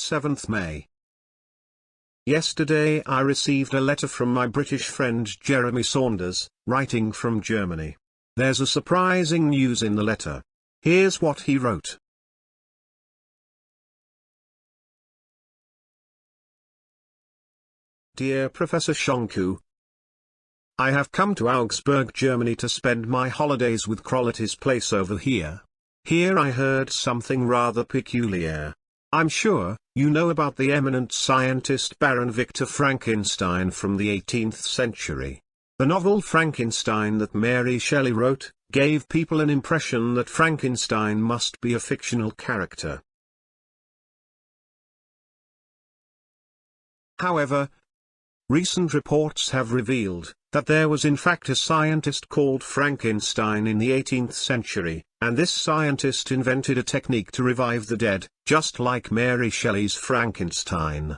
7th May. Yesterday I received a letter from my British friend Jeremy Saunders, writing from Germany. There's a surprising news in the letter. Here's what he wrote. Dear Professor Shonku, I have come to Augsburg, Germany to spend my holidays with Crowley's place over here. Here I heard something rather peculiar. I'm sure you know about the eminent scientist Baron Victor Frankenstein from the 18th century. The novel Frankenstein that Mary Shelley wrote gave people an impression that Frankenstein must be a fictional character. However, recent reports have revealed that there was in fact a scientist called Frankenstein in the 18th century, and this scientist invented a technique to revive the dead, just like Mary Shelley's Frankenstein.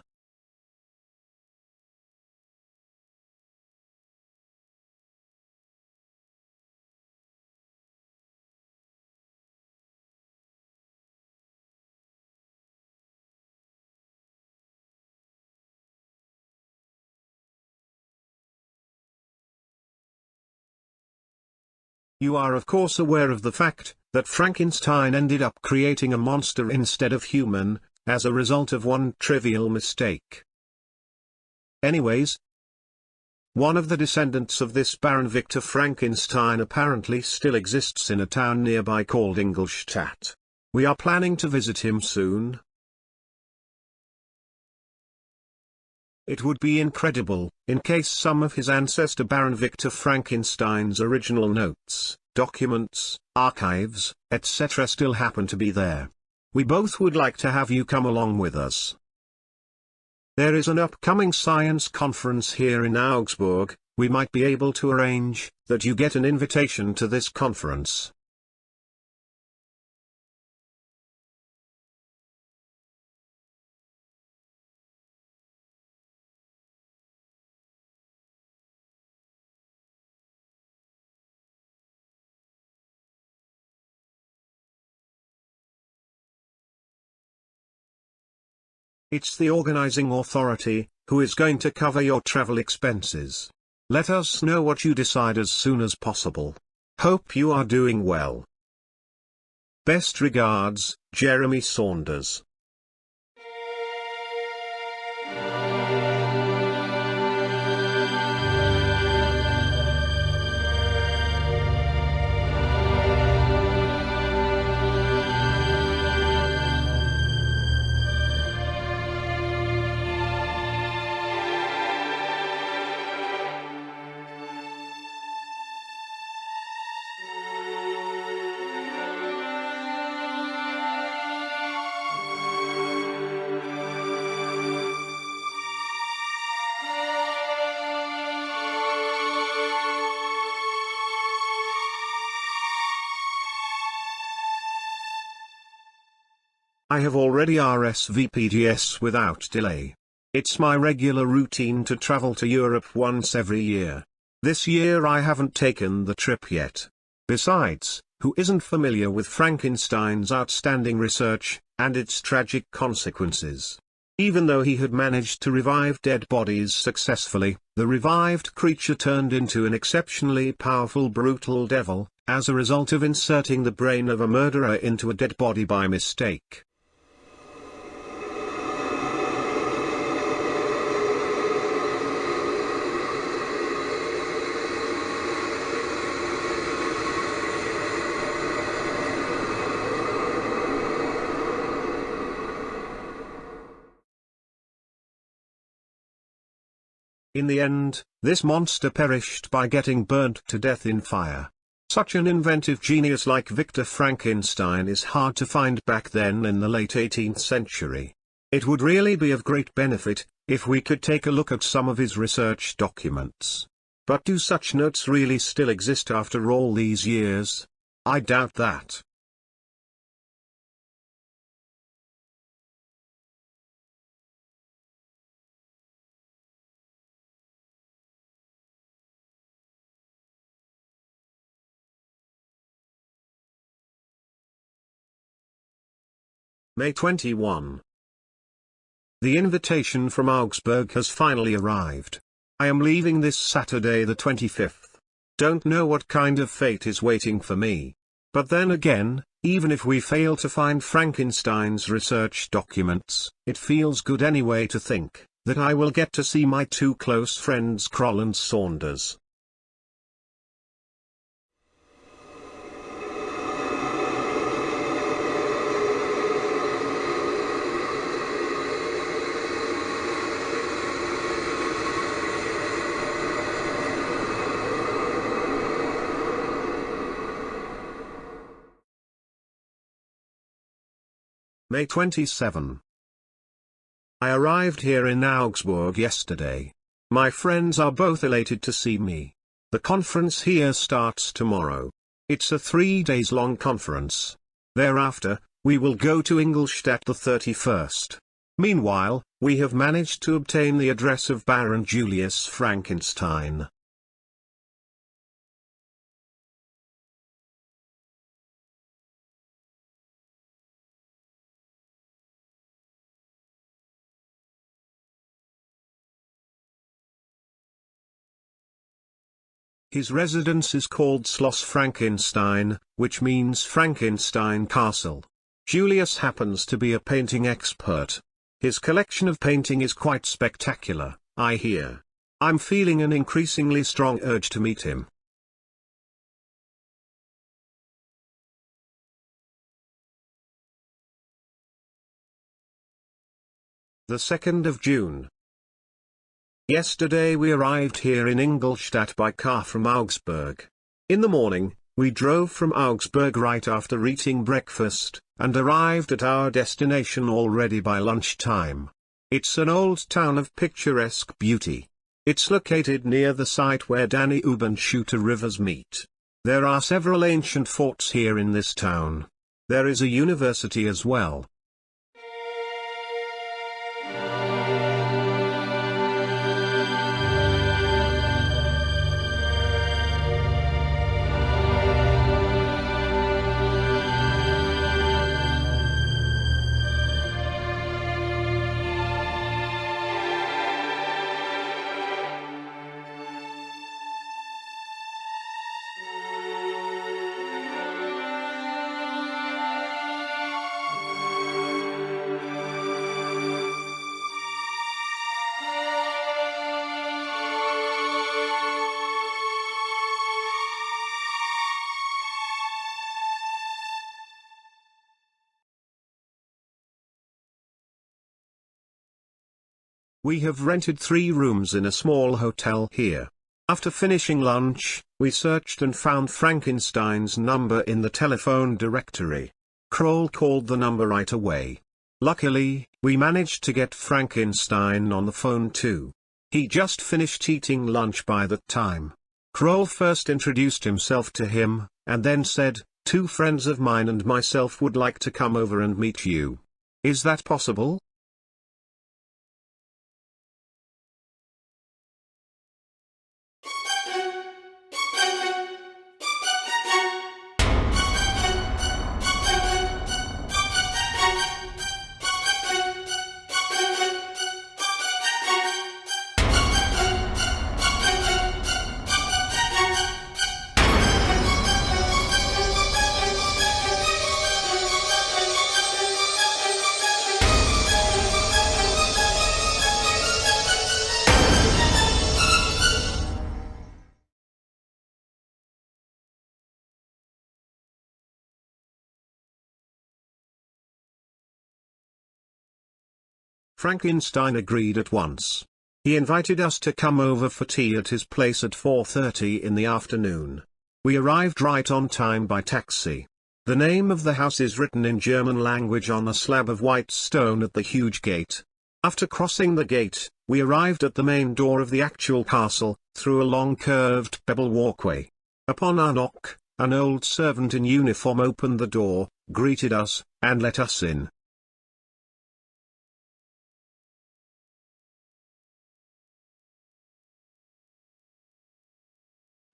You are of course aware of the fact that Frankenstein ended up creating a monster instead of human, as a result of one trivial mistake. Anyways, one of the descendants of this Baron Victor Frankenstein apparently still exists in a town nearby called Ingolstadt. We are planning to visit him soon. It would be incredible, in case some of his ancestor Baron Victor Frankenstein's original notes, documents, archives, etc. still happen to be there. We both would like to have you come along with us. There is an upcoming science conference here in Augsburg. We might be able to arrange that you get an invitation to this conference. It's the organizing authority who is going to cover your travel expenses. Let us know what you decide as soon as possible. Hope you are doing well. Best regards, Jeremy Saunders. I have already RSVP'd without delay. It's my regular routine to travel to Europe once every year. This year I haven't taken the trip yet. Besides, who isn't familiar with Frankenstein's outstanding research, and its tragic consequences? Even though he had managed to revive dead bodies successfully, the revived creature turned into an exceptionally powerful brutal devil, as a result of inserting the brain of a murderer into a dead body by mistake. In the end, this monster perished by getting burnt to death in fire. Such an inventive genius like Victor Frankenstein is hard to find back then in the late 18th century. It would really be of great benefit if we could take a look at some of his research documents. But do such notes really still exist after all these years? I doubt that. May 21. The invitation from Augsburg has finally arrived. I am leaving this Saturday the 25th. Don't know what kind of fate is waiting for me. But then again, even if we fail to find Frankenstein's research documents, it feels good anyway to think that I will get to see my two close friends Kroll and Saunders. May 27. I arrived here in Augsburg yesterday. My friends are both elated to see me. The conference here starts tomorrow. It's a 3 days long conference. Thereafter, we will go to Ingolstadt the 31st. Meanwhile, we have managed to obtain the address of Baron Julius Frankenstein. His residence is called Schloss Frankenstein, which means Frankenstein Castle. Julius happens to be a painting expert. His collection of painting is quite spectacular, I hear. I'm feeling an increasingly strong urge to meet him. The 2nd of June. Yesterday we arrived here in Ingolstadt by car from Augsburg. In the morning, we drove from Augsburg right after eating breakfast, and arrived at our destination already by lunchtime. It's an old town of picturesque beauty. It's located near the site where Danube and Schutter rivers meet. There are several ancient forts here in this town. There is a university as well. We have rented 3 rooms in a small hotel here. After finishing lunch, we searched and found Frankenstein's number in the telephone directory. Kroll called the number right away. Luckily, we managed to get Frankenstein on the phone too. He just finished eating lunch by that time. Kroll first introduced himself to him, and then said, "2 friends of mine and myself would like to come over and meet you. Is that possible?" Frankenstein agreed at once. He invited us to come over for tea at his place at 4:30 in the afternoon. We arrived right on time by taxi. The name of the house is written in German language on a slab of white stone at the huge gate. After crossing the gate, we arrived at the main door of the actual castle, through a long curved pebble walkway. Upon our knock, an old servant in uniform opened the door, greeted us, and let us in.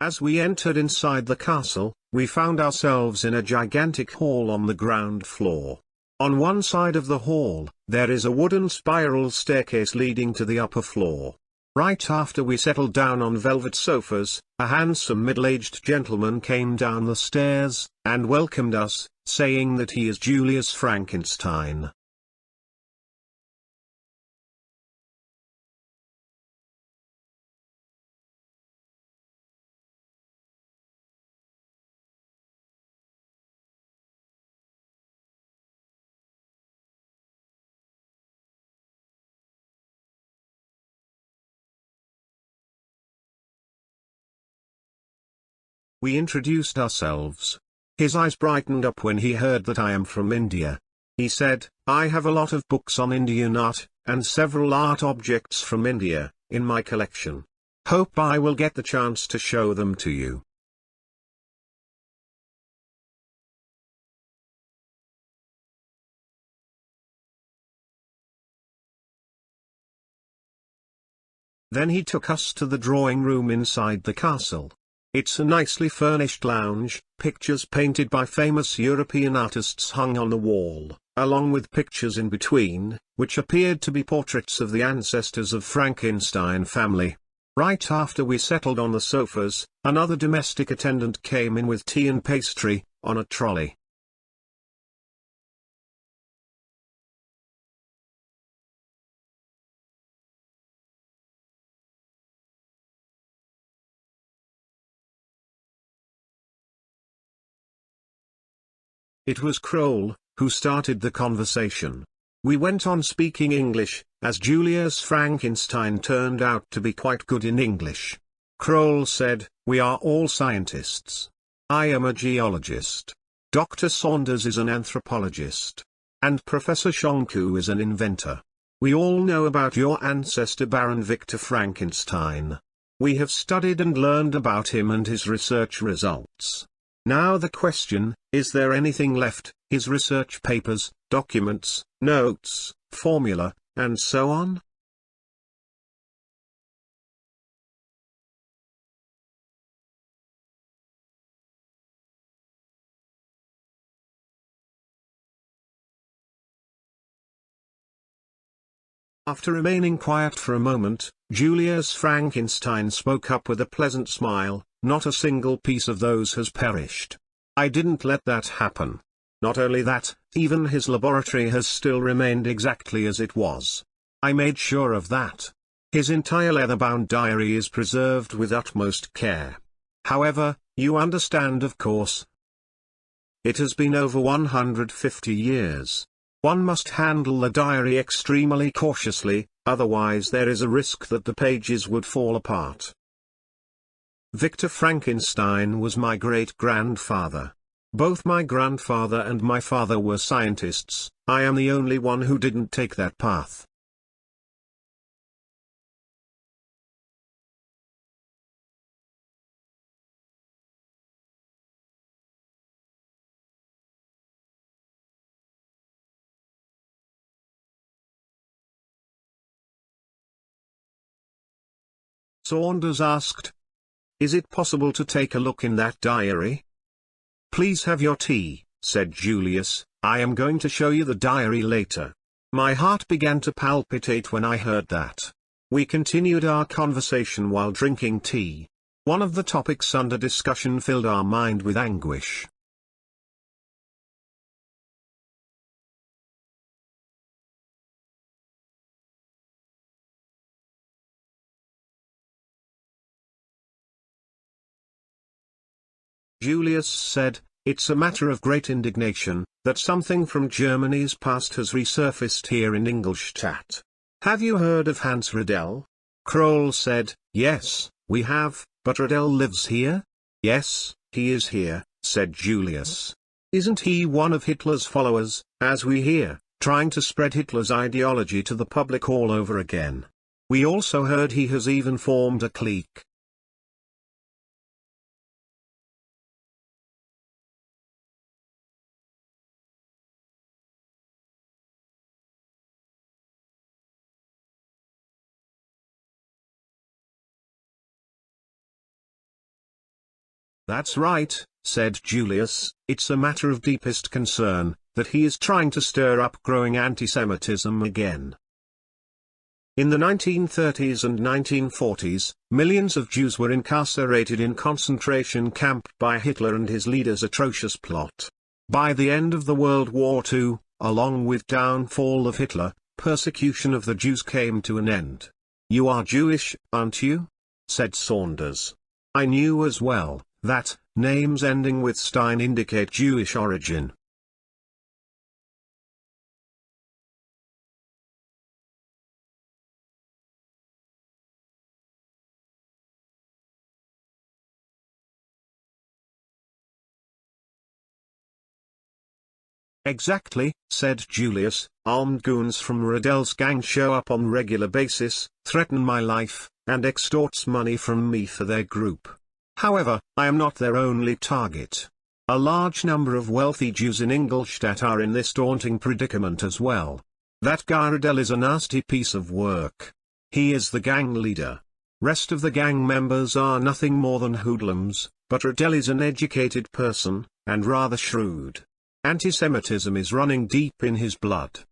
As we entered inside the castle, we found ourselves in a gigantic hall on the ground floor. On one side of the hall, there is a wooden spiral staircase leading to the upper floor. Right after we settled down on velvet sofas, a handsome middle-aged gentleman came down the stairs, and welcomed us, saying that he is Julius Frankenstein. We introduced ourselves. His eyes brightened up when he heard that I am from India. He said, "I have a lot of books on Indian art, and several art objects from India, in my collection. Hope I will get the chance to show them to you." Then he took us to the drawing room inside the castle. It's a nicely furnished lounge, pictures painted by famous European artists hung on the wall, along with pictures in between, which appeared to be portraits of the ancestors of Frankenstein family. Right after we settled on the sofas, another domestic attendant came in with tea and pastry, on a trolley. It was Kroll who started the conversation. We went on speaking English, as Julius Frankenstein turned out to be quite good in English. Kroll said, "We are all scientists. I am a geologist. Dr. Saunders is an anthropologist. And Professor Shonku is an inventor. We all know about your ancestor Baron Victor Frankenstein. We have studied and learned about him and his research results. Now the question, is there anything left, his research papers, documents, notes, formula, and so on?" After remaining quiet for a moment, Julius Frankenstein spoke up with a pleasant smile, "Not a single piece of those has perished. I didn't let that happen. Not only that, even his laboratory has still remained exactly as it was. I made sure of that. His entire leather-bound diary is preserved with utmost care. However, you understand, of course. It has been over 150 years. One must handle the diary extremely cautiously, otherwise there is a risk that the pages would fall apart. Victor Frankenstein was my great-grandfather. Both my grandfather and my father were scientists. I am the only one who didn't take that path." Saunders asked, "Is it possible to take a look in that diary?" "Please have your tea," said Julius, "I am going to show you the diary later." My heart began to palpitate when I heard that. We continued our conversation while drinking tea. One of the topics under discussion filled our mind with anguish. Julius said, "It's a matter of great indignation, that something from Germany's past has resurfaced here in Ingolstadt. Have you heard of Hans Riedel?" Kroll said, "Yes, we have, but Riedel lives here?" "Yes, he is here," said Julius. "Isn't he one of Hitler's followers, as we hear, trying to spread Hitler's ideology to the public all over again? We also heard he has even formed a clique." "That's right," said Julius, "it's a matter of deepest concern, that he is trying to stir up growing anti-Semitism again. In the 1930s and 1940s, millions of Jews were incarcerated in concentration camps by Hitler and his leaders' atrocious plot. By the end of the World War II, along with downfall of Hitler, persecution of the Jews came to an end. "You are Jewish, aren't you?" said Saunders. I knew as well that names ending with Stein indicate Jewish origin. "Exactly," said Julius. "Armed goons from Riddell's gang show up on regular basis, threaten my life, and extorts money from me for their group. However, I am not their only target. A large number of wealthy Jews in Ingolstadt are in this daunting predicament as well. That guy Riddell is a nasty piece of work. He is the gang leader. Rest of the gang members are nothing more than hoodlums, but Riddell is an educated person, and rather shrewd. Anti-Semitism is running deep in his blood."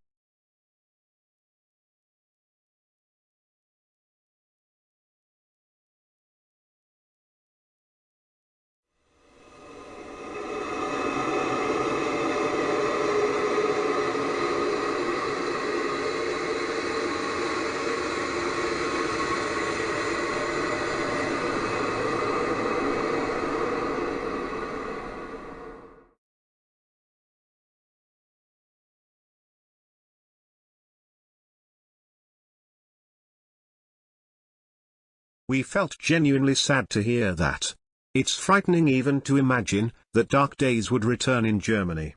We felt genuinely sad to hear that. It's frightening even to imagine that dark days would return in Germany.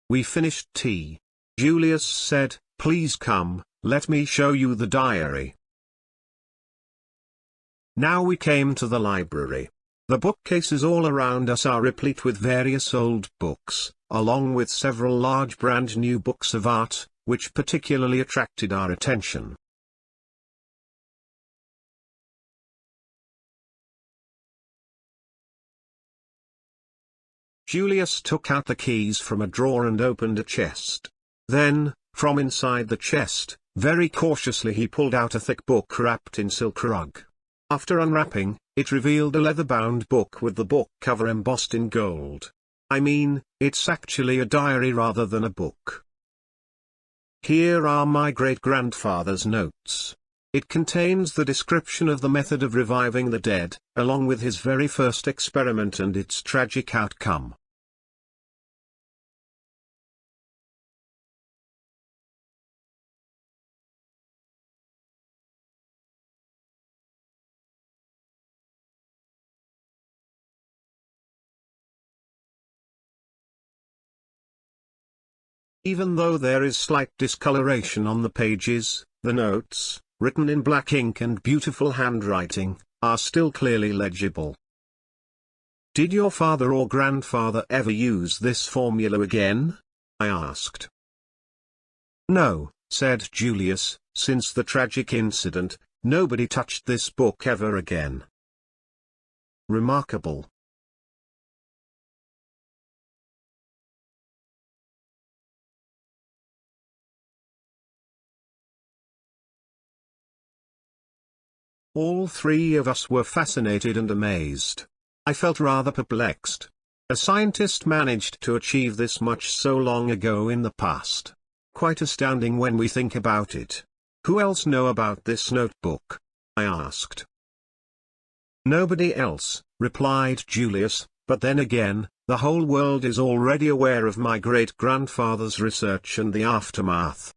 We finished tea. Julius said, "Please come, let me show you the diary." Now we came to the library. The bookcases all around us are replete with various old books, along with several large brand new books of art, which particularly attracted our attention. Julius took out the keys from a drawer and opened a chest. Then, from inside the chest, very cautiously he pulled out a thick book wrapped in silk rug. After unwrapping, it revealed a leather-bound book with the book cover embossed in gold. I mean, it's actually a diary rather than a book. Here are my great-grandfather's notes. It contains the description of the method of reviving the dead, along with his very first experiment and its tragic outcome. Even though there is slight discoloration on the pages, the notes, written in black ink and beautiful handwriting, are still clearly legible. "Did your father or grandfather ever use this formula again?" I asked. "No," said Julius, "since the tragic incident, nobody touched this book ever again." Remarkable. All three of us were fascinated and amazed. I felt rather perplexed. A scientist managed to achieve this much so long ago in the past. Quite astounding when we think about it. "Who else know about this notebook?" I asked. "Nobody else," replied Julius, "but then again, the whole world is already aware of my great-grandfather's research and the aftermath."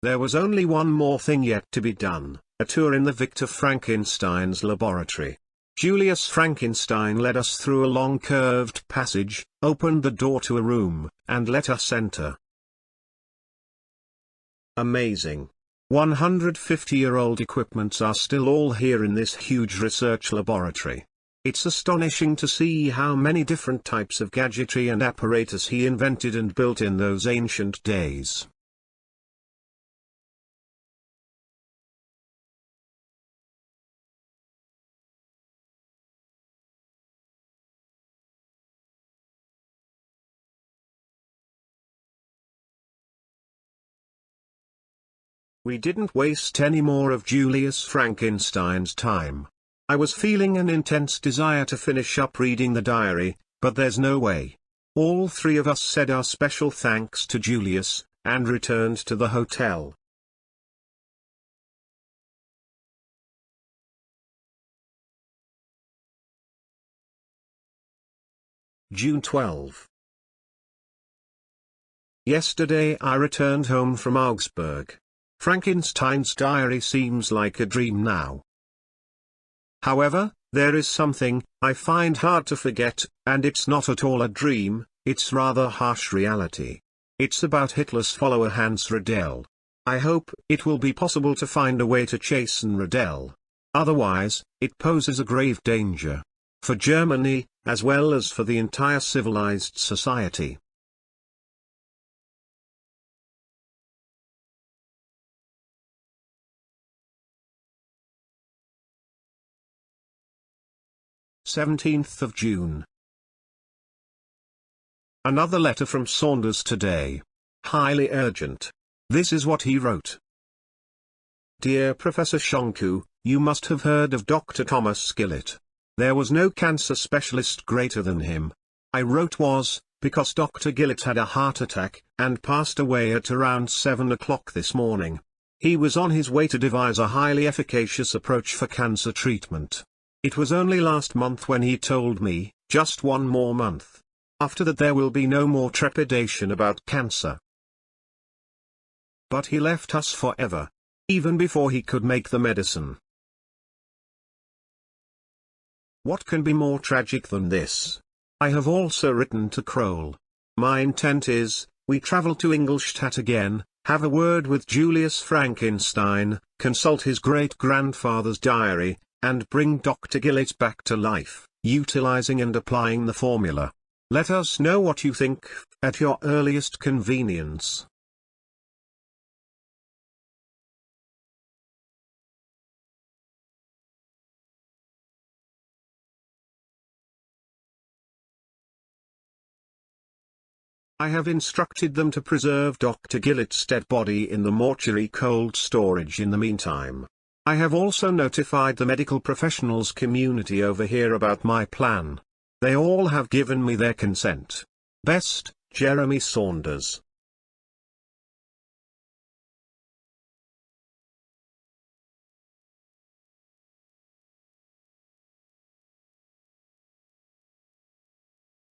There was only one more thing yet to be done, a tour in the Victor Frankenstein's laboratory. Julius Frankenstein led us through a long curved passage, opened the door to a room, and let us enter. Amazing. 150-year-old equipments are still all here in this huge research laboratory. It's astonishing to see how many different types of gadgetry and apparatus he invented and built in those ancient days. We didn't waste any more of Julius Frankenstein's time. I was feeling an intense desire to finish up reading the diary, but there's no way. All three of us said our special thanks to Julius, and returned to the hotel. June 12. Yesterday I returned home from Augsburg. Frankenstein's diary seems like a dream now. However, there is something I find hard to forget, and it's not at all a dream, it's rather harsh reality. It's about Hitler's follower Hans Riedel. I hope it will be possible to find a way to chasten Riedel. Otherwise, it poses a grave danger for Germany, as well as for the entire civilized society. June 17. Another letter from Saunders today. Highly urgent. This is what he wrote. Dear Professor Shonku, you must have heard of Dr. Thomas Gillett. There was no cancer specialist greater than him. I wrote was, because Dr. Gillett had a heart attack, and passed away at around 7 o'clock this morning. He was on his way to devise a highly efficacious approach for cancer treatment. It was only last month when he told me, just one more month. After that there will be no more trepidation about cancer. But he left us forever. Even before he could make the medicine. What can be more tragic than this? I have also written to Kroll. My intent is, we travel to Ingolstadt again, have a word with Julius Frankenstein, consult his great-grandfather's diary, and bring Dr. Gillett back to life, utilizing and applying the formula. Let us know what you think, at your earliest convenience. I have instructed them to preserve Dr. Gillett's dead body in the mortuary cold storage in the meantime. I have also notified the medical professionals community over here about my plan. They all have given me their consent. Best, Jeremy Saunders.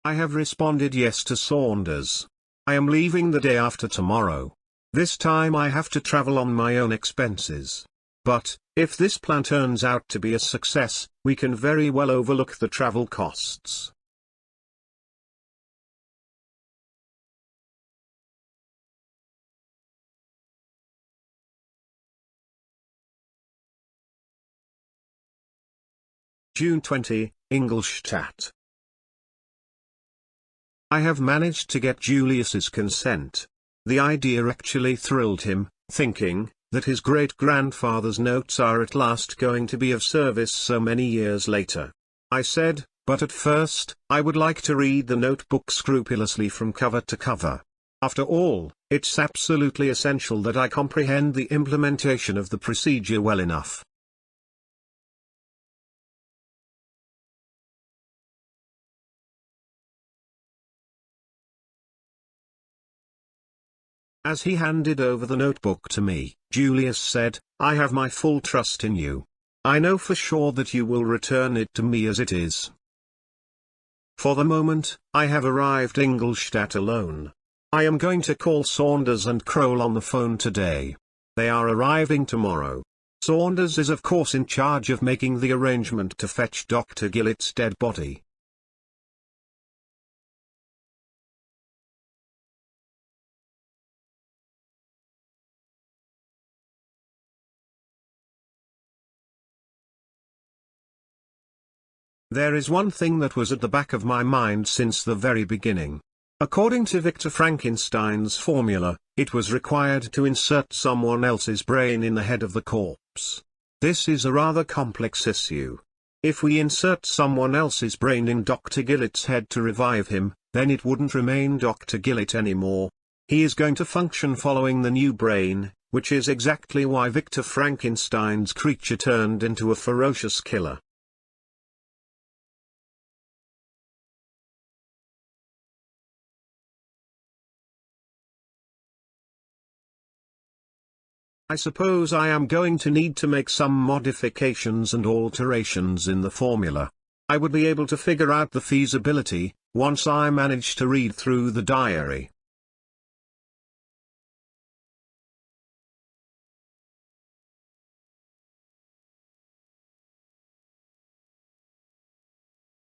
I have responded yes to Saunders. I am leaving the day after tomorrow. This time I have to travel on my own expenses. But, if this plan turns out to be a success, we can very well overlook the travel costs. June 20, Ingolstadt. I have managed to get Julius's consent. The idea actually thrilled him, thinking that his great-grandfather's notes are at last going to be of service so many years later. I said, but at first, I would like to read the notebook scrupulously from cover to cover. After all, it's absolutely essential that I comprehend the implementation of the procedure well enough. As he handed over the notebook to me, Julius said, I have my full trust in you. I know for sure that you will return it to me as it is. For the moment, I have arrived Ingolstadt alone. I am going to call Saunders and Kroll on the phone today. They are arriving tomorrow. Saunders is of course in charge of making the arrangement to fetch Dr. Gillett's dead body. There is one thing that was at the back of my mind since the very beginning. According to Victor Frankenstein's formula, it was required to insert someone else's brain in the head of the corpse. This is a rather complex issue. If we insert someone else's brain in Dr. Gillett's head to revive him, then it wouldn't remain Dr. Gillett anymore. He is going to function following the new brain, which is exactly why Victor Frankenstein's creature turned into a ferocious killer. I suppose I am going to need to make some modifications and alterations in the formula. I would be able to figure out the feasibility, once I manage to read through the diary.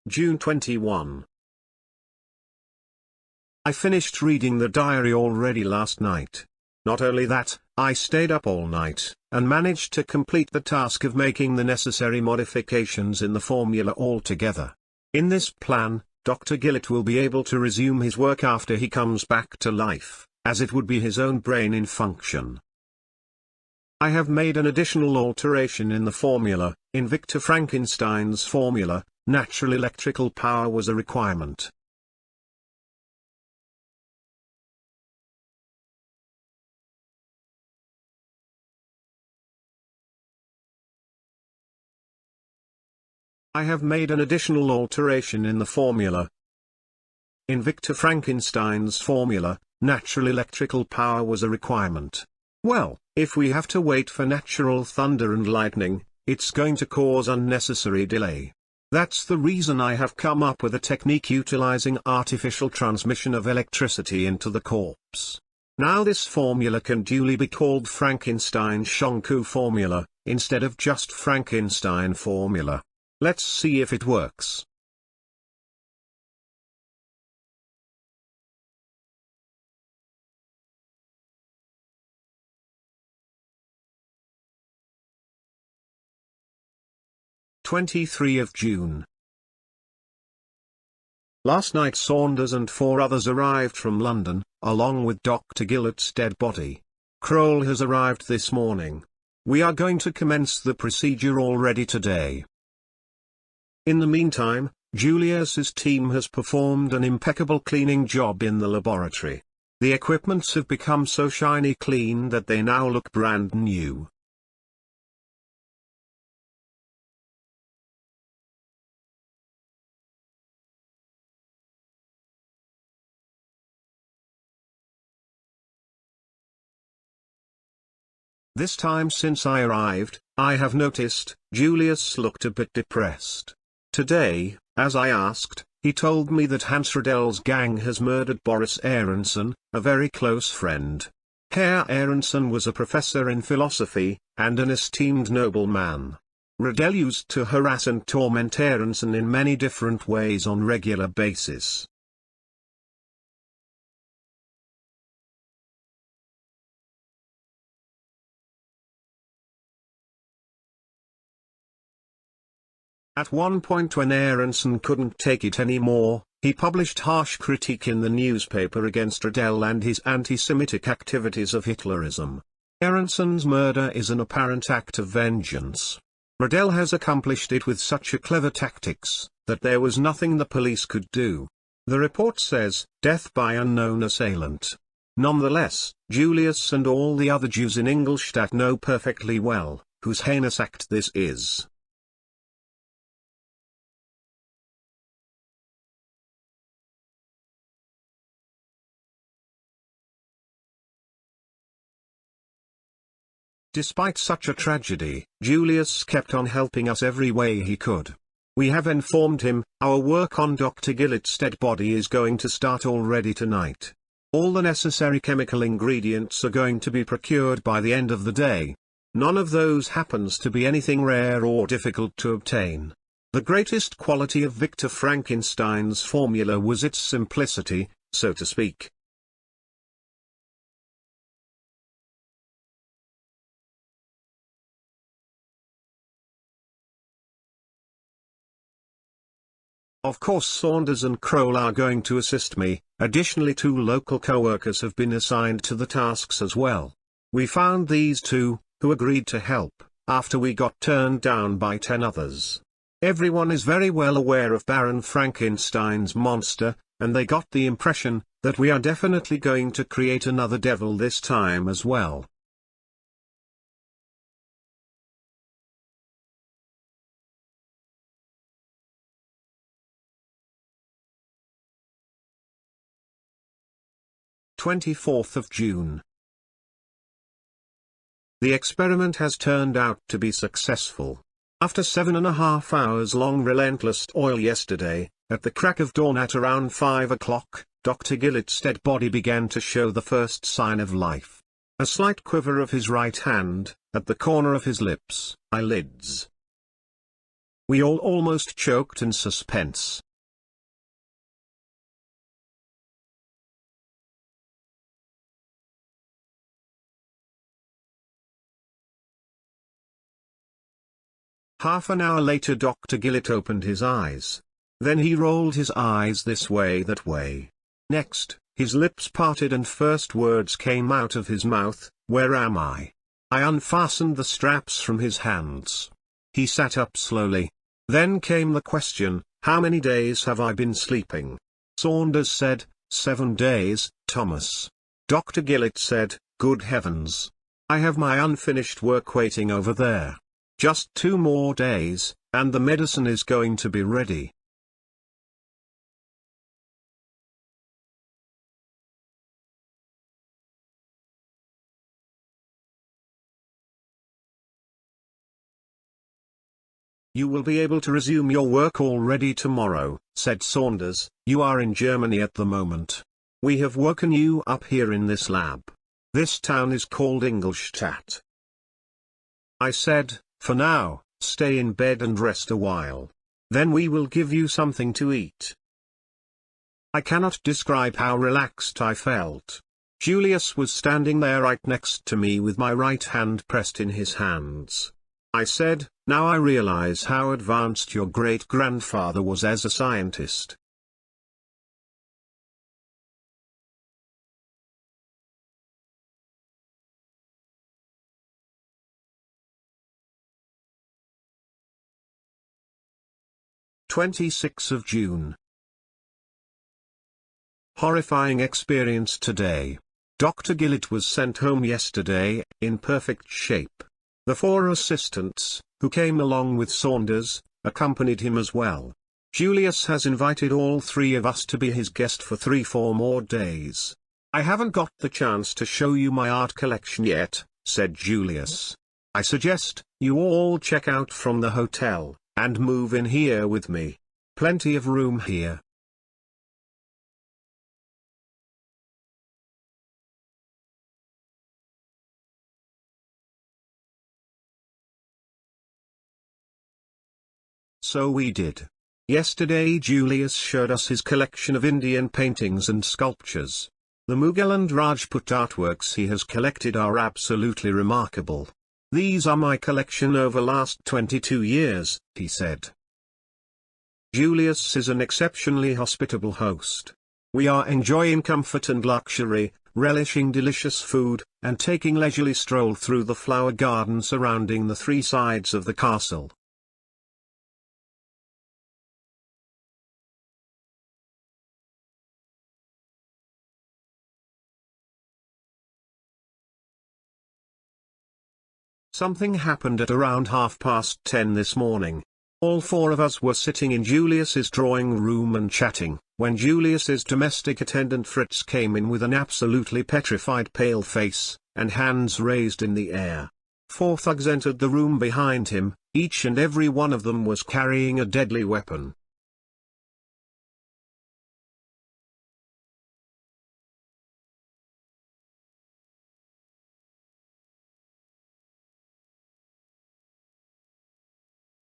June 21. I finished reading the diary already last night. Not only that, I stayed up all night, and managed to complete the task of making the necessary modifications in the formula altogether. In this plan, Dr. Gillett will be able to resume his work after he comes back to life, as it would be his own brain in function. I have made an additional alteration in the formula. In Victor Frankenstein's formula, natural electrical power was a requirement. I have made an additional alteration in the formula. In Victor Frankenstein's formula, natural electrical power was a requirement. Well, if we have to wait for natural thunder and lightning, it's going to cause unnecessary delay. That's the reason I have come up with a technique utilizing artificial transmission of electricity into the corpse. Now this formula can duly be called Frankenstein-Shonku formula, instead of just Frankenstein formula. Let's see if it works. June 23. Last night Saunders and 4 others arrived from London, along with Dr. Gillett's dead body. Kroll has arrived this morning. We are going to commence the procedure already today. In the meantime, Julius's team has performed an impeccable cleaning job in the laboratory. The equipments have become so shiny clean that they now look brand new. This time since I arrived, I have noticed, Julius looked a bit depressed. Today, as I asked, he told me that Hans Rudell's gang has murdered Boris Aronson, a very close friend. Herr Aronson was a professor in philosophy, and an esteemed nobleman. Rudell used to harass and torment Aronson in many different ways on regular basis. At one point when Aronson couldn't take it anymore, he published harsh critique in the newspaper against Rudell and his anti-Semitic activities of Hitlerism. Aronson's murder is an apparent act of vengeance. Rudell has accomplished it with such a clever tactics, that there was nothing the police could do. The report says, death by unknown assailant. Nonetheless, Julius and all the other Jews in Ingolstadt know perfectly well, whose heinous act this is. Despite such a tragedy, Julius kept on helping us every way he could. We have informed him, our work on Dr. Gillett's dead body is going to start already tonight. All the necessary chemical ingredients are going to be procured by the end of the day. None of those happens to be anything rare or difficult to obtain. The greatest quality of Victor Frankenstein's formula was its simplicity, so to speak. Of course Saunders and Kroll are going to assist me. Additionally 2 local co-workers have been assigned to the tasks as well. We found these 2, who agreed to help, after we got turned down by 10 others. Everyone is very well aware of Baron Frankenstein's monster, and they got the impression that we are definitely going to create another devil this time as well. 24th of June. The experiment has turned out to be successful. After 7.5 hours long relentless toil yesterday, at the crack of dawn at around 5 o'clock, Dr. Gillett's dead body began to show the first sign of life. A slight quiver of his right hand, at the corner of his lips, eyelids. We all almost choked in suspense. Half an hour later Dr. Gillett opened his eyes. Then he rolled his eyes this way that way. Next, his lips parted and first words came out of his mouth, "Where am I?" I unfastened the straps from his hands. He sat up slowly. Then came the question, "How many days have I been sleeping?" Saunders said, 7 days, Thomas. Dr. Gillett said, "Good heavens. I have my unfinished work waiting over there. Just 2 more days, and the medicine is going to be ready." "You will be able to resume your work already tomorrow," said Saunders. "You are in Germany at the moment. We have woken you up here in this lab. This town is called Ingolstadt." I said, "For now, stay in bed and rest a while. Then we will give you something to eat." I cannot describe how relaxed I felt. Julius was standing there right next to me with my right hand pressed in his hands. I said, "Now I realize how advanced your great-grandfather was as a scientist." (26th of June). Horrifying experience today. Dr. Gillett was sent home yesterday, in perfect shape. The 4 assistants, who came along with Saunders, accompanied him as well. Julius has invited all 3 of us to be his guest for 3-4 more days. "I haven't got the chance to show you my art collection yet," said Julius. "I suggest you all check out from the hotel, and move in here with me. Plenty of room here." So we did. Yesterday Julius showed us his collection of Indian paintings and sculptures. The Mughal and Rajput artworks he has collected are absolutely remarkable. "These are my collection over last 22 years, he said. Julius is an exceptionally hospitable host. We are enjoying comfort and luxury, relishing delicious food, and taking leisurely stroll through the flower garden surrounding the 3 sides of the castle. Something happened at around 10:30 this morning. All 4 of us were sitting in Julius's drawing room and chatting, when Julius's domestic attendant Fritz came in with an absolutely petrified pale face, and hands raised in the air. 4 thugs entered the room behind him, each and every one of them was carrying a deadly weapon.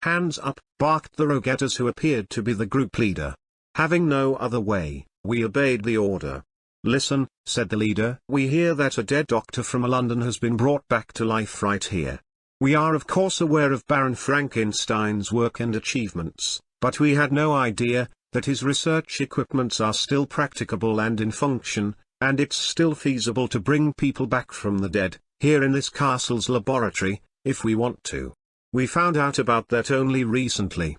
"Hands up," barked the Rogattas, who appeared to be the group leader. Having no other way, we obeyed the order. "Listen," said the leader, "we hear that a dead doctor from London has been brought back to life right here. We are of course aware of Baron Frankenstein's work and achievements, but we had no idea that his research equipments are still practicable and in function, and it's still feasible to bring people back from the dead, here in this castle's laboratory, if we want to. We found out about that only recently."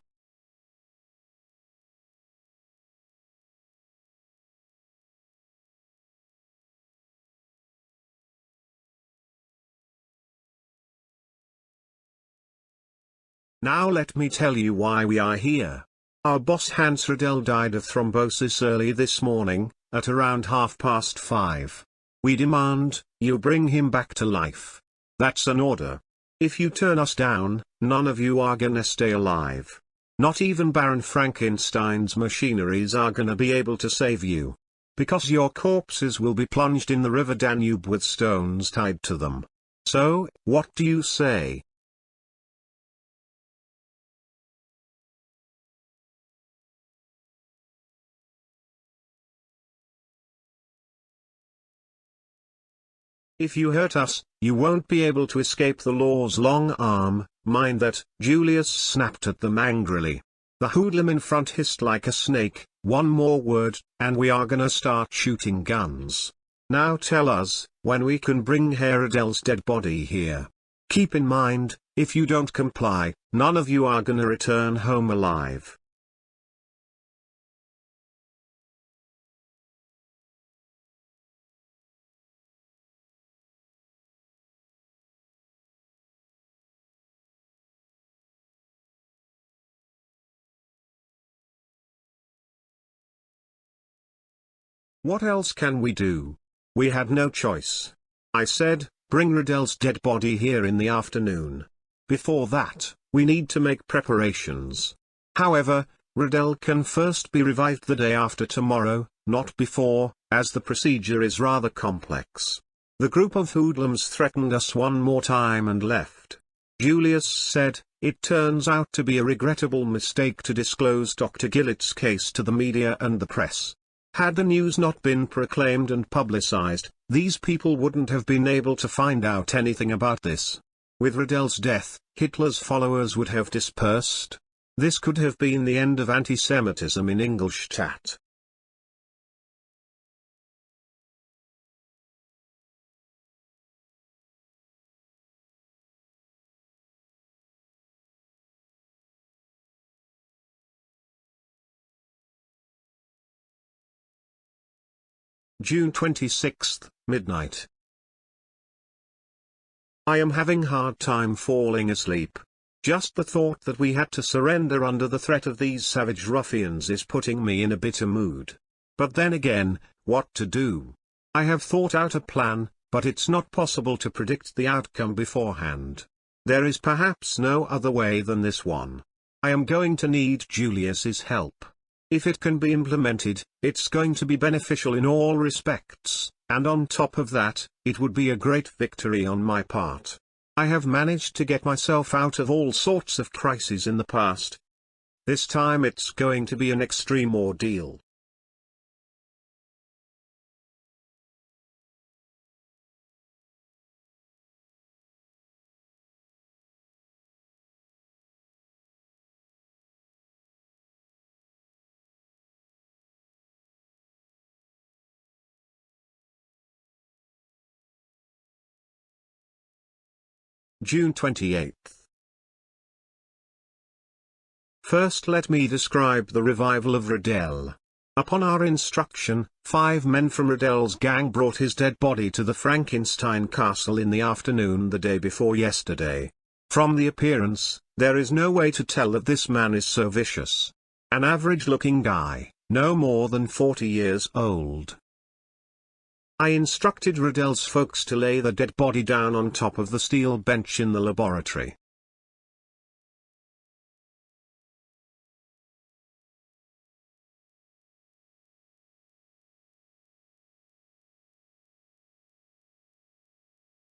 Now let me tell you why we are here. Our boss Hans Riddell died of thrombosis early this morning, at around 5:30. We demand, you bring him back to life. That's an order. If you turn us down, none of you are gonna stay alive. Not even Baron Frankenstein's machineries are gonna be able to save you. Because your corpses will be plunged in the river Danube with stones tied to them. So, what do you say? If you hurt us, you won't be able to escape the law's long arm. Mind that. Julius snapped at them angrily. The hoodlum in front hissed like a snake, one more word, and we are gonna start shooting guns. Now tell us, when we can bring Herr Adele's dead body here. Keep in mind, if you don't comply, none of you are gonna return home alive. What else can we do? We had no choice. I said, bring Riddell's dead body here in the afternoon. Before that, we need to make preparations. However, Riddell can first be revived the day after tomorrow, not before, as the procedure is rather complex. The group of hoodlums threatened us one more time and left. Julius said, it turns out to be a regrettable mistake to disclose Dr. Gillett's case to the media and the press. Had the news not been proclaimed and publicized, these people wouldn't have been able to find out anything about this. With Riddell's death, Hitler's followers would have dispersed. This could have been the end of anti-Semitism in Ingolstadt. June 26th, midnight. I am having hard time falling asleep. Just the thought that we had to surrender under the threat of these savage ruffians is putting me in a bitter mood. But then again, what to do? I have thought out a plan, but it's not possible to predict the outcome beforehand. There is perhaps no other way than this one. I am going to need Julius's help. If it can be implemented, it's going to be beneficial in all respects, and on top of that, it would be a great victory on my part. I have managed to get myself out of all sorts of crises in the past. This time it's going to be an extreme ordeal. June 28th. First let me describe the revival of Riddell. Upon our instruction, 5 men from Riddell's gang brought his dead body to the Frankenstein castle in the afternoon the day before yesterday. From the appearance, there is no way to tell that this man is so vicious. An average-looking guy, no more than 40 years old. I instructed Riddell's folks to lay the dead body down on top of the steel bench in the laboratory.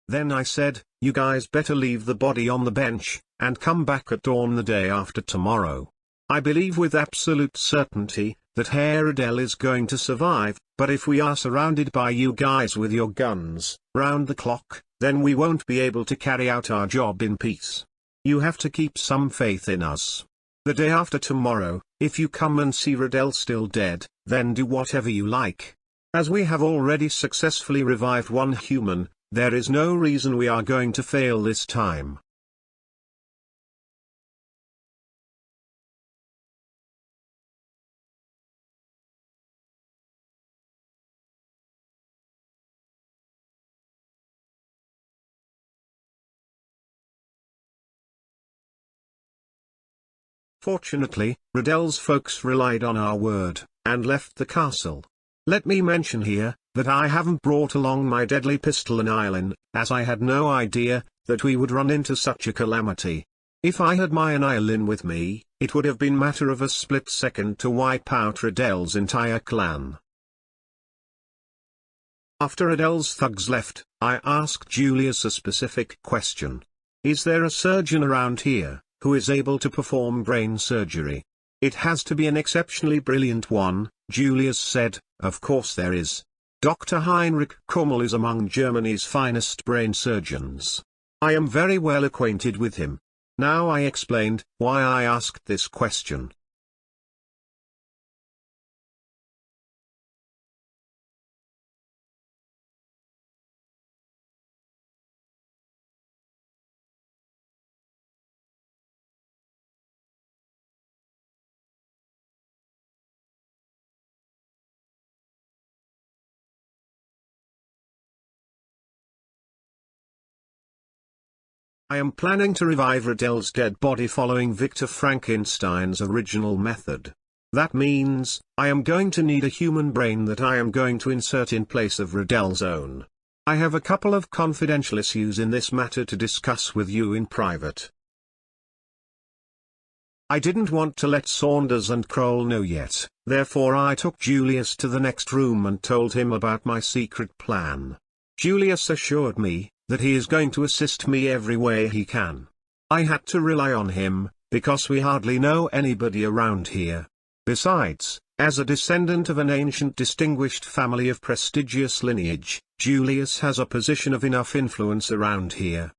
Then I said, you guys better leave the body on the bench, and come back at dawn the day after tomorrow. I believe with absolute certainty, that Herr Riddell is going to survive, but if we are surrounded by you guys with your guns, round the clock, then we won't be able to carry out our job in peace. You have to keep some faith in us. The day after tomorrow, if you come and see Riddell still dead, then do whatever you like. As we have already successfully revived one human, there is no reason we are going to fail this time. Fortunately, Riddell's folks relied on our word, and left the castle. Let me mention here, that I haven't brought along my deadly pistol aniline, as I had no idea, that we would run into such a calamity. If I had my aniline with me, it would have been matter of a split second to wipe out Riddell's entire clan. After Riddell's thugs left, I asked Julius a specific question. Is there a surgeon around here, who is able to perform brain surgery? It has to be an exceptionally brilliant one, Julius said. Of course there is. Dr. Heinrich Kummel is among Germany's finest brain surgeons. I am very well acquainted with him. Now I explained why I asked this question. I am planning to revive Riddell's dead body following Victor Frankenstein's original method. That means, I am going to need a human brain that I am going to insert in place of Riddell's own. I have a couple of confidential issues in this matter to discuss with you in private. I didn't want to let Saunders and Kroll know yet, therefore I took Julius to the next room and told him about my secret plan. Julius assured me that he is going to assist me every way he can. I had to rely on him, because we hardly know anybody around here. Besides, as a descendant of an ancient distinguished family of prestigious lineage, Julius has a position of enough influence around here.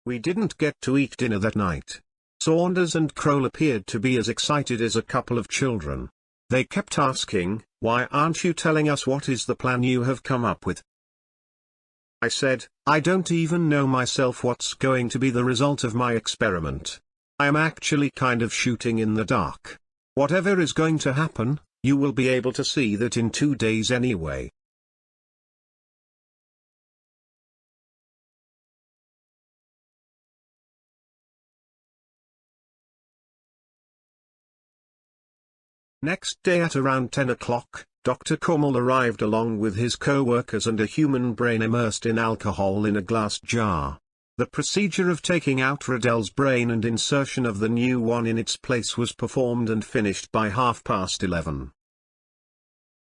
We didn't get to eat dinner that night. Saunders and Kroll appeared to be as excited as a couple of children. They kept asking, "Why aren't you telling us what is the plan you have come up with?" I said, "I don't even know myself what's going to be the result of my experiment. I am actually kind of shooting in the dark. Whatever is going to happen, you will be able to see that in 2 days anyway." Next day at around 10 o'clock, Dr. Kummel arrived along with his co-workers and a human brain immersed in alcohol in a glass jar. The procedure of taking out Riddell's brain and insertion of the new one in its place was performed and finished by 11:30.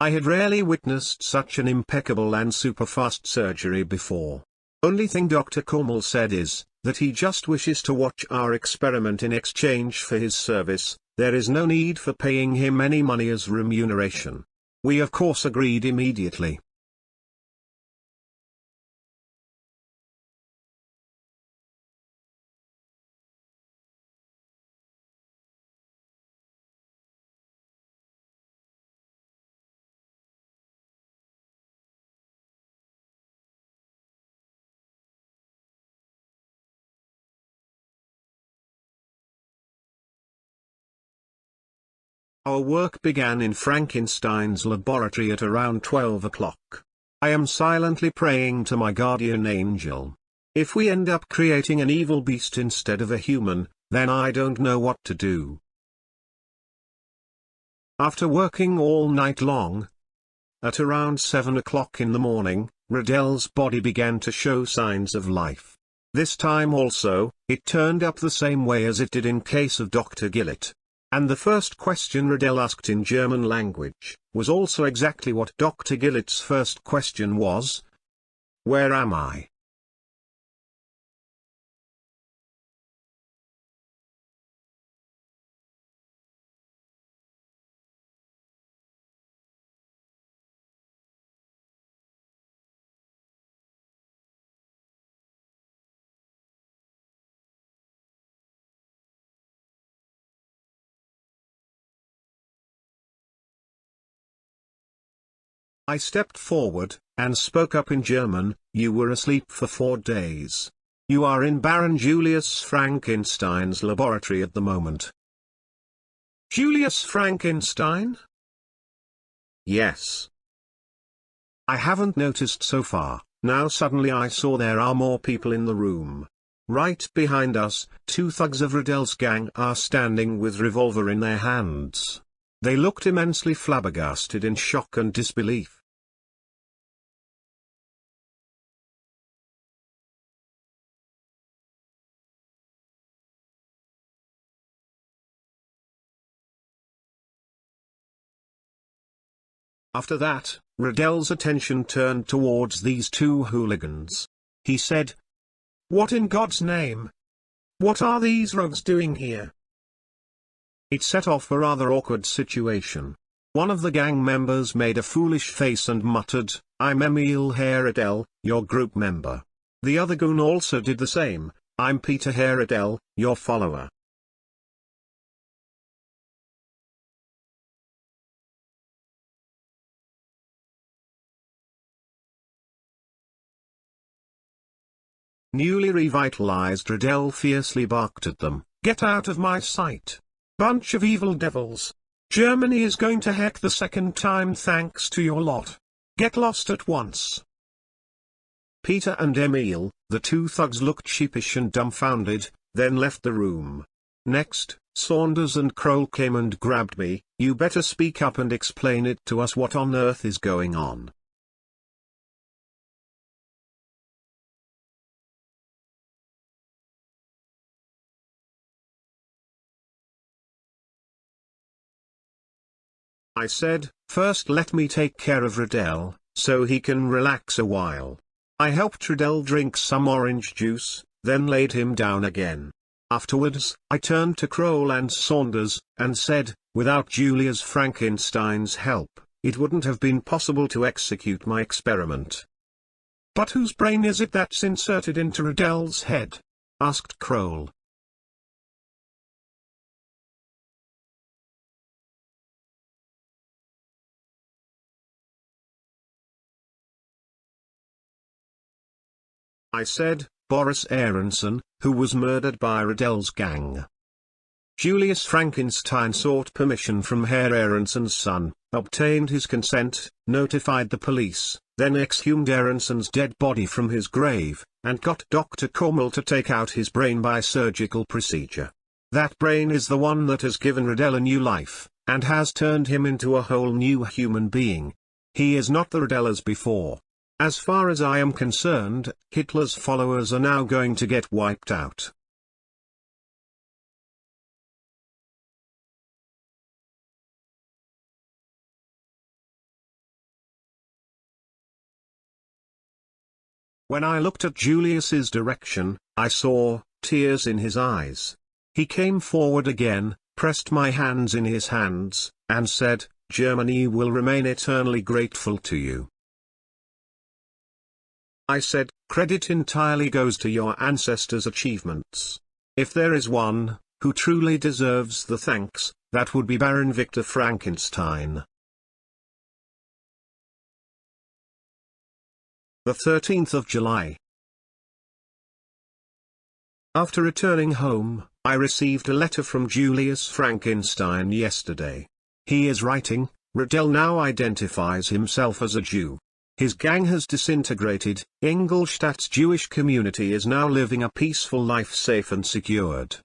I had rarely witnessed such an impeccable and super-fast surgery before. Only thing Dr. Kummel said is, that he just wishes to watch our experiment in exchange for his service. There is no need for paying him any money as remuneration. We of course agreed immediately. Our work began in Frankenstein's laboratory at around 12 o'clock. I am silently praying to my guardian angel. If we end up creating an evil beast instead of a human, then I don't know what to do. After working all night long, at around 7 o'clock in the morning, Riddell's body began to show signs of life. This time also, it turned up the same way as it did in case of Dr. Gillett. And the first question Riddell asked in German language, was also exactly what Dr. Gillett's first question was. Where am I? I stepped forward, and spoke up in German. You were asleep for 4 days. You are in Baron Julius Frankenstein's laboratory at the moment. Julius Frankenstein? Yes. I haven't noticed so far. Now suddenly I saw there are more people in the room. Right behind us, two thugs of Riddell's gang are standing with revolver in their hands. They looked immensely flabbergasted in shock and disbelief. After that, Riddell's attention turned towards these two hooligans. He said, "What in God's name? What are these rogues doing here?" It set off a rather awkward situation. One of the gang members made a foolish face and muttered, "I'm Emil Riddell, your group member." The other goon also did the same, "I'm Peter Riddell, your follower." Newly revitalized Riddell fiercely barked at them, "Get out of my sight! Bunch of evil devils! Germany is going to heck the second time thanks to your lot. Get lost at once!" Peter and Emil, the two thugs, looked sheepish and dumbfounded, then left the room. Next, Saunders and Kroll came and grabbed me. "You better speak up and explain it to us. What on earth is going on?" I said, "First let me take care of Riddell, so he can relax a while." I helped Riddell drink some orange juice, then laid him down again. Afterwards, I turned to Kroll and Saunders, and said, "Without Julius Frankenstein's help, it wouldn't have been possible to execute my experiment." "But whose brain is it that's inserted into Riddell's head?" asked Kroll. I said, "Boris Aronson, who was murdered by Riddell's gang." Julius Frankenstein sought permission from Herr Aronson's son, obtained his consent, notified the police, then exhumed Aronson's dead body from his grave, and got Dr. Kormel to take out his brain by surgical procedure. That brain is the one that has given Riddell a new life, and has turned him into a whole new human being. He is not the Riddell as before. As far as I am concerned, Hitler's followers are now going to get wiped out. When I looked at Julius's direction, I saw tears in his eyes. He came forward again, pressed my hands in his hands, and said, "Germany will remain eternally grateful to you." I said, "Credit entirely goes to your ancestors' achievements. If there is one who truly deserves the thanks, that would be Baron Victor Frankenstein." The 13th of July. After returning home, I received a letter from Julius Frankenstein yesterday. He is writing, "Riddell now identifies himself as a Jew. His gang has disintegrated. Ingolstadt's Jewish community is now living a peaceful life, safe and secured.